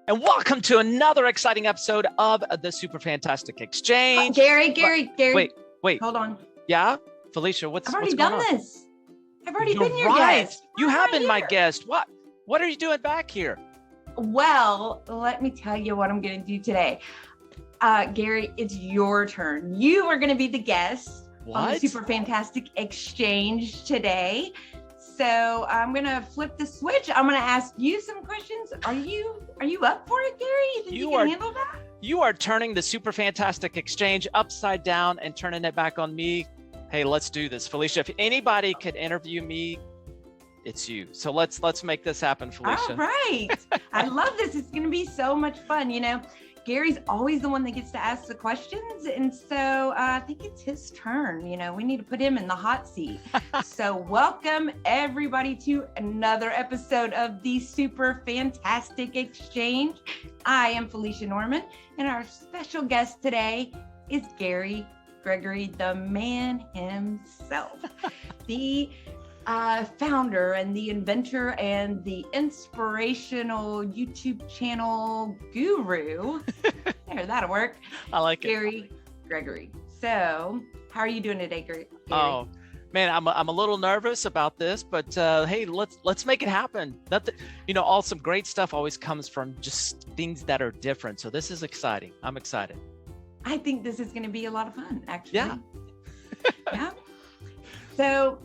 And welcome to another exciting episode of the Super Fantastic Exchange. Gary. Wait. Hold on. Yeah? Felicia, what's going on? I've already done this. I've already been your guest. You have been my guest. What are you doing back here? Well, let me tell you what I'm going to do today. Gary, it's your turn. You are going to be the guest on the Super Fantastic Exchange today. So I'm going to flip the switch. I'm going to ask you some questions. Are you up for it, Gary? You think you can handle that? You are turning the Super Fantastic Exchange upside down and turning it back on me. Hey, let's do this. Felicia, if anybody could interview me, it's you. So let's make this happen, Felicia. All right. I love this. It's going to be so much fun. You know, Gary's always the one that gets to ask the questions. And so I think it's his turn. You know, we need to put him in the hot seat. So welcome everybody to another episode of the Super Fantastic Exchange. I am Felicia Norman, and our special guest today is Gary Gregory, the man himself, the founder and the inventor and the inspirational YouTube channel guru. There, that'll work. I like it. Gary Gregory. So, how are you doing today, Gary? Oh, man, I'm a little nervous about this, but hey, let's make it happen. Some great stuff always comes from just things that are different. So this is exciting. I'm excited. I think this is going to be a lot of fun, actually. Yeah. Yeah. So,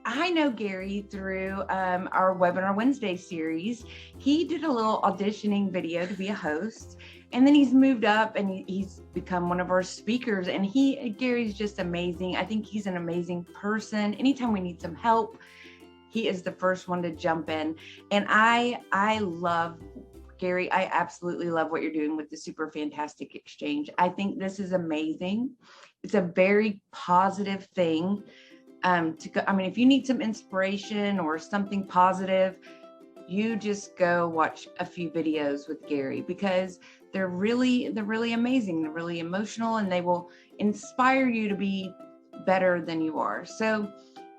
I know Gary through our Webinar Wednesday series. He did a little auditioning video to be a host, and then he's moved up and he's become one of our speakers. And Gary's just amazing. I think he's an amazing person. Anytime we need some help, he is the first one to jump in. And I love Gary. I absolutely love what you're doing with the Super Fantastic Exchange. I think this is amazing. It's a very positive thing. If you need some inspiration or something positive, you just go watch a few videos with Gary, because they're really amazing. They're really emotional, and they will inspire you to be better than you are. So,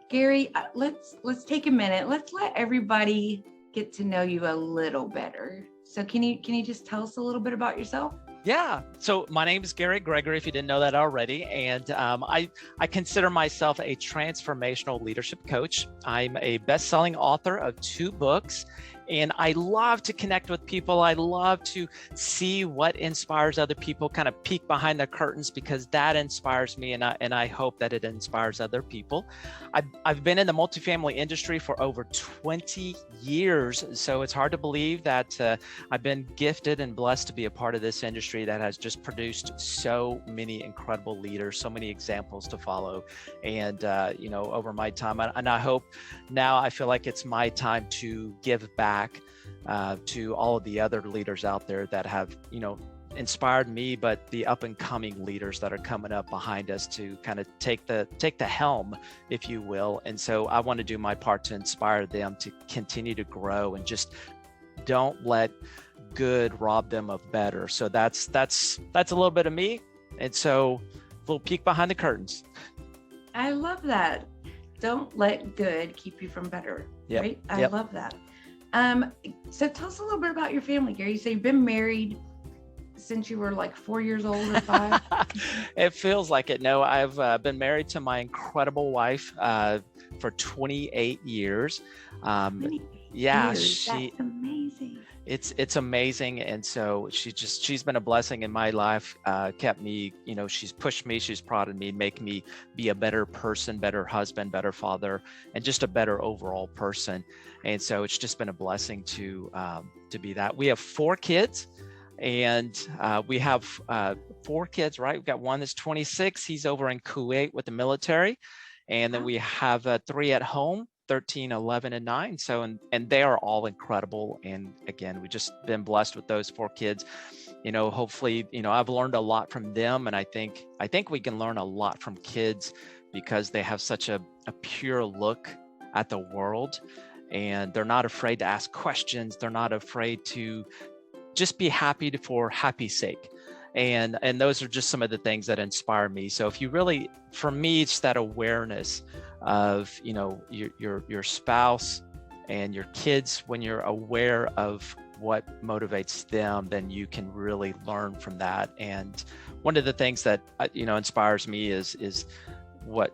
Gary, let's take a minute. Let's let everybody get to know you a little better. So, can you just tell us a little bit about yourself? Yeah. So my name is Gary Gregory, if you didn't know that already. And I consider myself a transformational leadership coach. I'm a best-selling author of 2 books, and I love to connect with people. I love to see what inspires other people, kind of peek behind the curtains, because that inspires me, and I hope that it inspires other people. I've been in the multifamily industry for over 20 years, so it's hard to believe that I've been gifted and blessed to be a part of this industry that has just produced so many incredible leaders, so many examples to follow. And over my time, and I hope now, I feel like it's my time to give back to all of the other leaders out there that have, inspired me, but the up and coming leaders that are coming up behind us to kind of take the helm, if you will. And so I want to do my part to inspire them to continue to grow and just don't let good rob them of better. So that's a little bit of me. And so a little peek behind the curtains. I love that. Don't let good keep you from better. Yep. Right? I love that. So tell us a little bit about your family, Gary. So you've been married since you were like 4 years old or 5? It feels like it. No, I've been married to my incredible wife for 28 years. Yeah, that's amazing. It's amazing. And so she's been a blessing in my life, kept me, she's pushed me, she's prodded me, make me be a better person, better husband, better father, and just a better overall person. And so it's just been a blessing to be that. We have 4 kids, and we have 4 kids, right? We've got one that's 26. He's over in Kuwait with the military. And then we have 3 at home, 13, 11, and 9. So, and they are all incredible. And again, we've just been blessed with those 4 kids. Hopefully, I've learned a lot from them. And I think we can learn a lot from kids, because they have such a pure look at the world, and they're not afraid to ask questions. They're not afraid to just be happy for happy's sake. And those are just some of the things that inspire me. So if you really, for me, it's that awareness of, your spouse and your kids, when you're aware of what motivates them, then you can really learn from that. And one of the things that inspires me is what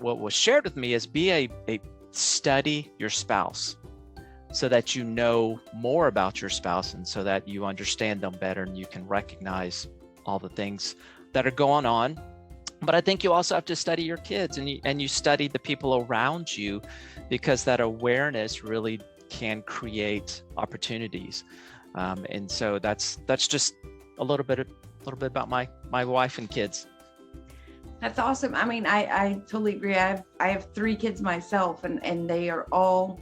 was shared with me is be a study your spouse, so that you know more about your spouse and so that you understand them better and you can recognize all the things that are going on. But I think you also have to study your kids, and you study the people around you, because that awareness really can create opportunities. And so that's just a little bit about my wife and kids. That's awesome. I mean, I totally agree. I have 3 kids myself, and they are all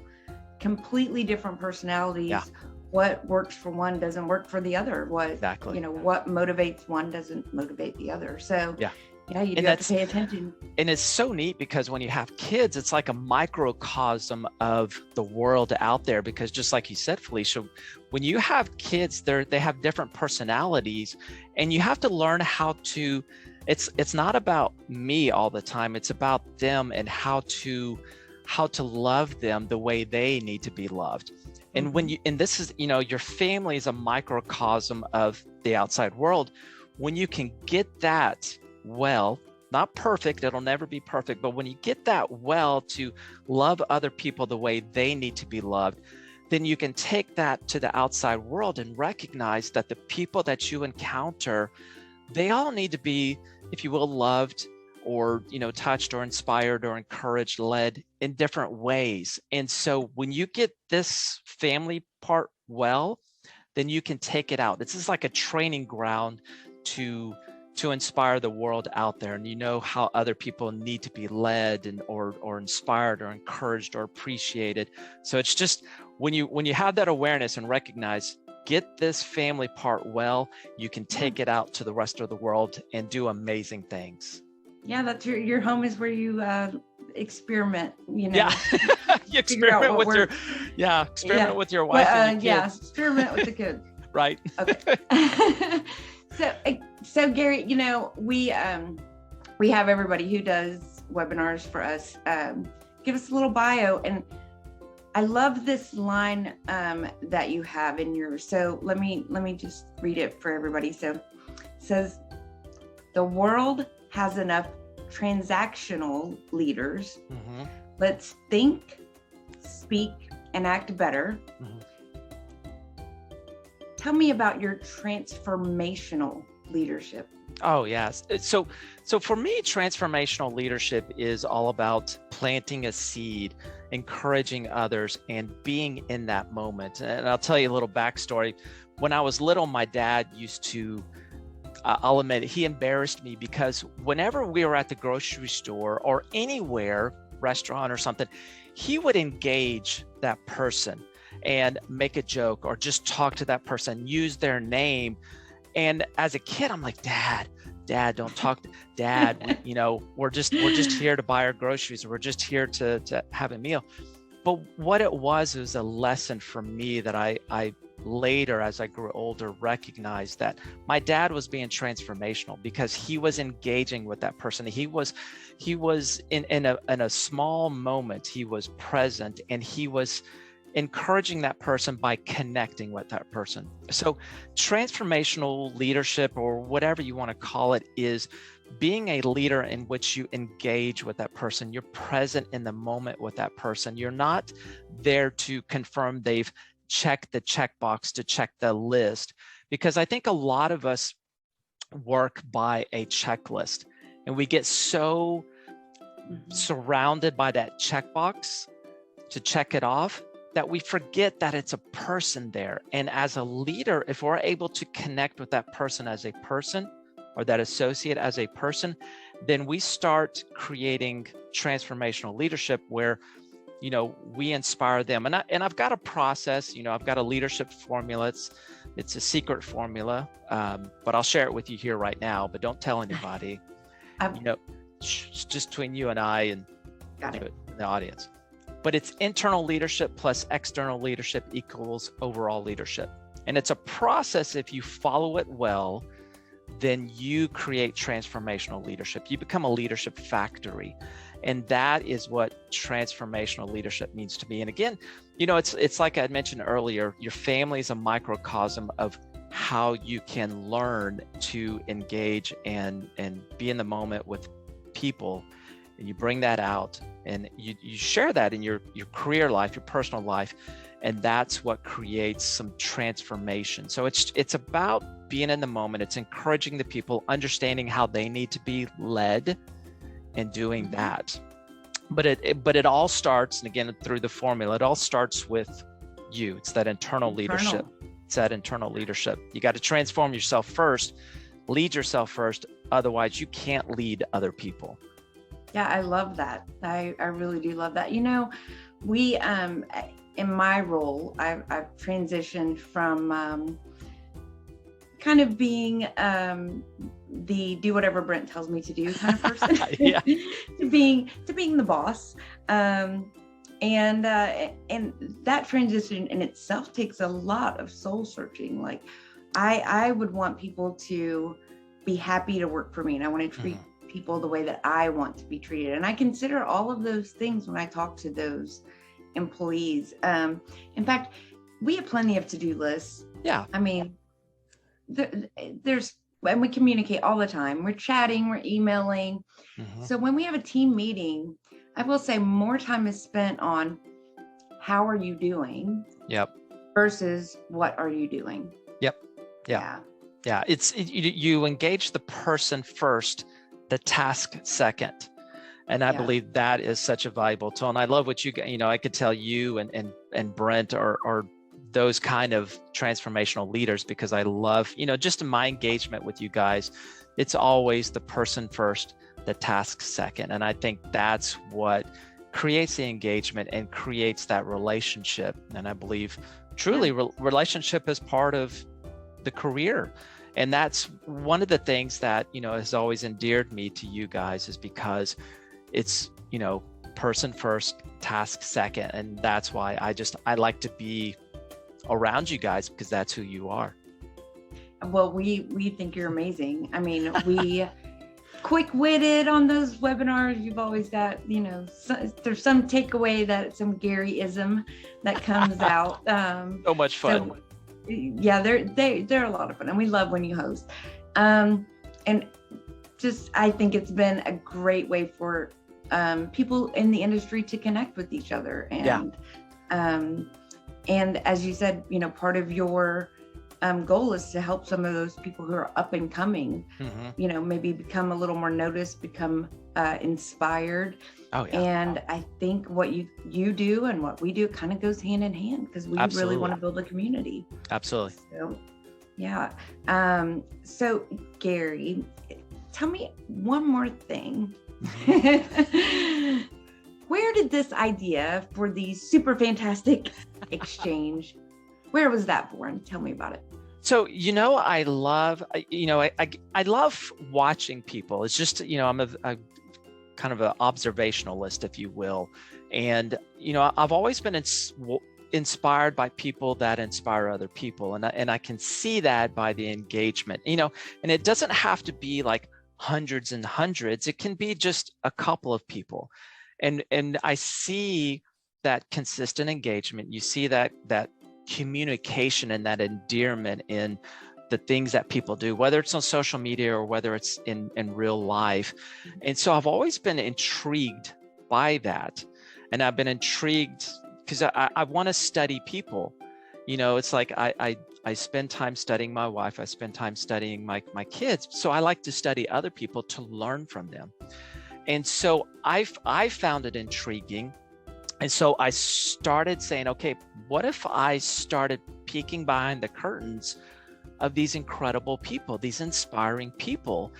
completely different personalities. Yeah. What works for one doesn't work for the other. Exactly. What motivates one doesn't motivate the other. So yeah, you do have to pay attention. And it's so neat, because when you have kids, it's like a microcosm of the world out there, because just like you said, Felicia, when you have kids, they have different personalities, and you have to learn how to, it's not about me all the time. It's about them and how to love them the way they need to be loved. And this is, your family is a microcosm of the outside world. When you can get that well, not perfect, it'll never be perfect, but when you get that well to love other people the way they need to be loved, then you can take that to the outside world and recognize that the people that you encounter, they all need to be, if you will, loved, or touched or inspired or encouraged, led in different ways. And so when you get this family part well, then you can take it out. This is like a training ground to inspire the world out there, and how other people need to be led and or inspired or encouraged or appreciated. So it's just when you have that awareness and recognize, get this family part well, you can take it out to the rest of the world and do amazing things. Yeah, that's your home is where you experiment. Yeah, you experiment with with your wife and your kids. Experiment with the kids. Right. Okay. So Gary, we have everybody who does webinars for us give us a little bio, and I love this line that you have in yours. So let me just read it for everybody. So it says, the world has enough transactional leaders. Mm-hmm. Let's think, speak, and act better. Mm-hmm. Tell me about your transformational leadership. Oh, yes. So for me, transformational leadership is all about planting a seed, encouraging others, and being in that moment. And I'll tell you a little backstory. When I was little, my dad used to, I'll admit it, he embarrassed me, because whenever we were at the grocery store or anywhere, restaurant or something, he would engage that person and make a joke or just talk to that person, use their name. And as a kid, I'm like, Dad, don't talk to Dad. We're just here to buy our groceries. We're just here to have a meal. But what it was a lesson for me that I later, as I grew older, recognized that my dad was being transformational, because he was engaging with that person. He was in a small moment, he was present, and he was encouraging that person by connecting with that person. So transformational leadership, or whatever you want to call it, is being a leader in which you engage with that person. You're present in the moment with that person. You're not there to confirm they've checked the checkbox, to check the list, because I think a lot of us work by a checklist, and we get so surrounded by that checkbox to check it off that we forget that it's a person there. And as a leader, if we're able to connect with that person as a person, or that associate as a person, then we start creating transformational leadership where, we inspire them. And I've got a process, I've got a leadership formula. It's a secret formula, but I'll share it with you here right now, but don't tell anybody. It's just between you and I and the audience. But it's internal leadership plus external leadership equals overall leadership. And it's a process. If you follow it well, then you create transformational leadership. You become a leadership factory. And that is what transformational leadership means to me. And again, it's like I mentioned earlier, your family is a microcosm of how you can learn to engage and be in the moment with people. And you bring that out and you share that in your career life, your personal life. And that's what creates some transformation. So it's about being in the moment. It's encouraging the people, understanding how they need to be led, and doing that. But it all starts, and again, through the formula, it all starts with you. It's that internal leadership. It's that internal leadership. You got to transform yourself first, lead yourself first. Otherwise, you can't lead other people. Yeah, I love that. I really do love that. We, in my role, I've transitioned from kind of being the do whatever Brent tells me to do kind of person to being the boss. And that transition in itself takes a lot of soul searching. Like I would want people to be happy to work for me, and I want to treat people the way that I want to be treated. And I consider all of those things when I talk to those employees. In fact, we have plenty of to-do lists. Yeah. I mean, there's, and we communicate all the time. We're chatting, we're emailing. So when we have a team meeting, I will say more time is spent on how are you doing? Yep. Versus what are you doing? Yep. Yeah. You engage the person first, the task second. And I believe that is such a valuable tool. And I love what I could tell you and Brent are those kind of transformational leaders, because I love, just in my engagement with you guys, it's always the person first, the task second. And I think that's what creates the engagement and creates that relationship. And I believe truly relationship is part of the career. And that's one of the things that, has always endeared me to you guys, is because it's, person first, task second. And that's why I like to be around you guys, because that's who you are. Well, we think you're amazing. I mean, we quick-witted on those webinars. You've always got, there's some takeaway, that some Garyism that comes out. So much fun. So, yeah, they're a lot of fun, and we love when you host. And just, I think it's been a great way for people in the industry to connect with each other. And as you said, part of your goal is to help some of those people who are up and coming, maybe become a little more noticed, become inspired. Oh, yeah. And I think what you do and what we do kind of goes hand in hand, because we really want to build a community. Absolutely. So, yeah. So Gary, tell me one more thing. Where did this idea for the Super Fantastic exchange, where was that born? Tell me about it. So, I love, I love watching people. It's just, I'm a kind of an observationalist, if you will. And, I've always been inspired by people that inspire other people. And I can see that by the engagement, and it doesn't have to be like hundreds and hundreds. It can be just a couple of people. And I see that consistent engagement. You see that communication and that endearment in the things that people do, whether it's on social media or whether it's in real life. And so I've always been intrigued by that. And I've been intrigued because I want to study people. It's like I spend time studying my wife. I spend time studying my kids. So I like to study other people to learn from them. And so I found it intriguing. And so I started saying, okay, what if I started peeking behind the curtains of these incredible people, these inspiring people,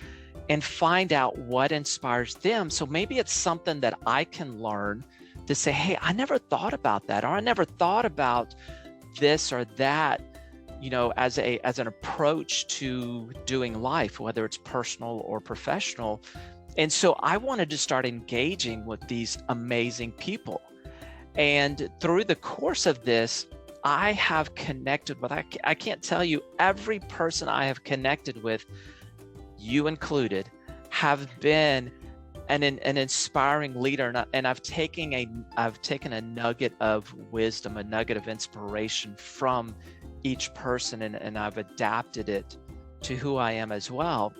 and find out what inspires them? So maybe it's something that I can learn to say, hey, I never thought about that, or I never thought about this or that, as an approach to doing life, whether it's personal or professional. And so I wanted to start engaging with these amazing people. And through the course of this, I have connected with, I can't tell you, every person I have connected with, you included, have been an inspiring leader. And I've taken a nugget of wisdom, a nugget of inspiration from each person, and I've adapted it to who I am as well.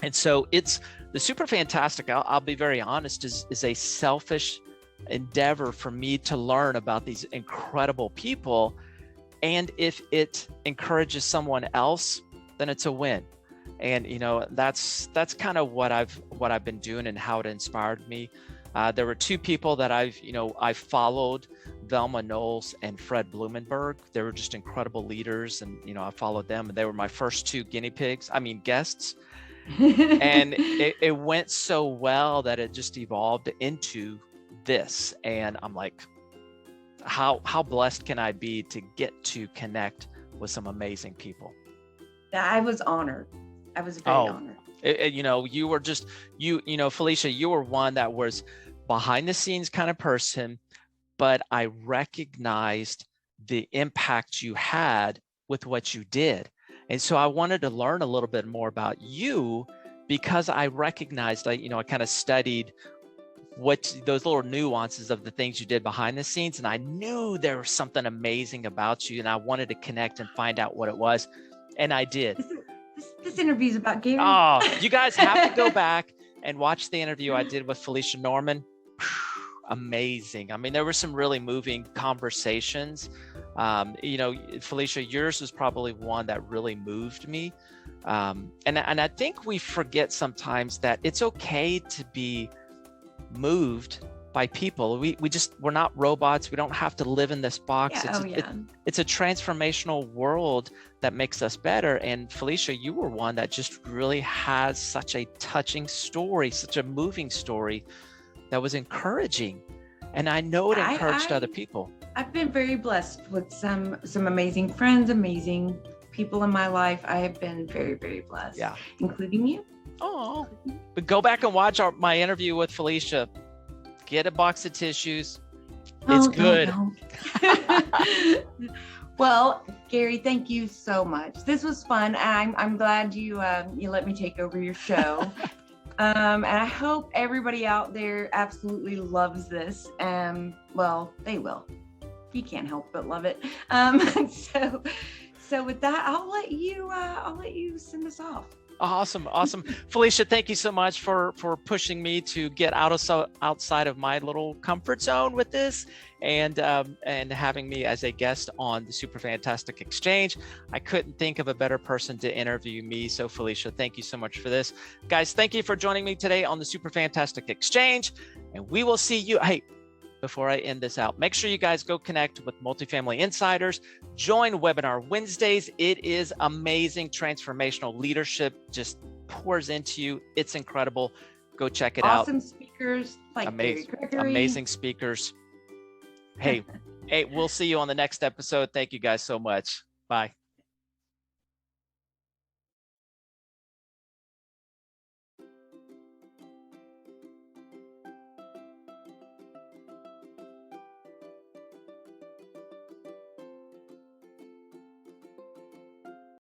And so it's the Super Fantastic, I'll be very honest, is a selfish endeavor for me to learn about these incredible people. And if it encourages someone else, then it's a win. And that's kind of what I've been doing and how it inspired me. There were two people that I followed, Velma Knowles and Fred Blumenberg. They were just incredible leaders, and I followed them, and they were my first two guests. And it went so well that it just evolved into this. And I'm like, how blessed can I be to get to connect with some amazing people? I was honored. I was very honored. You were just, Felicia, you were one that was behind the scenes kind of person, but I recognized the impact you had with what you did. And so I wanted to learn a little bit more about you, because I recognized, I kind of studied what those little nuances of the things you did behind the scenes. And I knew there was something amazing about you, and I wanted to connect and find out what it was. And I did. This interview is about Gary. Oh, you guys have to go back and watch the interview I did with Felicia Norman. Amazing. I mean, there were some really moving conversations. Felicia, yours was probably one that really moved me. And I think we forget sometimes that it's okay to be moved by people. We're not robots. We don't have to live in this box. It's a transformational world that makes us better. And Felicia, you were one that just really has such a touching story, such a moving story that was encouraging. And I know it encouraged other people. I've been very blessed with some amazing friends, amazing people in my life. I have been very, very blessed, including you. Oh, but go back and watch my interview with Felicia. Get a box of tissues. It's good. Well, Gary, thank you so much. This was fun. I'm glad you let me take over your show. And I hope everybody out there absolutely loves this. Well, they will. You can't help but love it. So with that, I'll let you send us off. Awesome. Felicia, thank you so much for pushing me to get outside of my little comfort zone with this, and having me as a guest on the Super Fantastic Exchange. I couldn't think of a better person to interview me. So Felicia, thank you so much for this. Guys, thank you for joining me today on the Super Fantastic Exchange, and we will see you. Hey, before I end this out, make sure you guys go connect with Multifamily Insiders. Join Webinar Wednesdays. It is amazing. Transformational leadership just pours into you. It's incredible. Go check it out. Awesome speakers like Gary Gregory. Amazing speakers. Hey, we'll see you on the next episode. Thank you guys so much. Bye.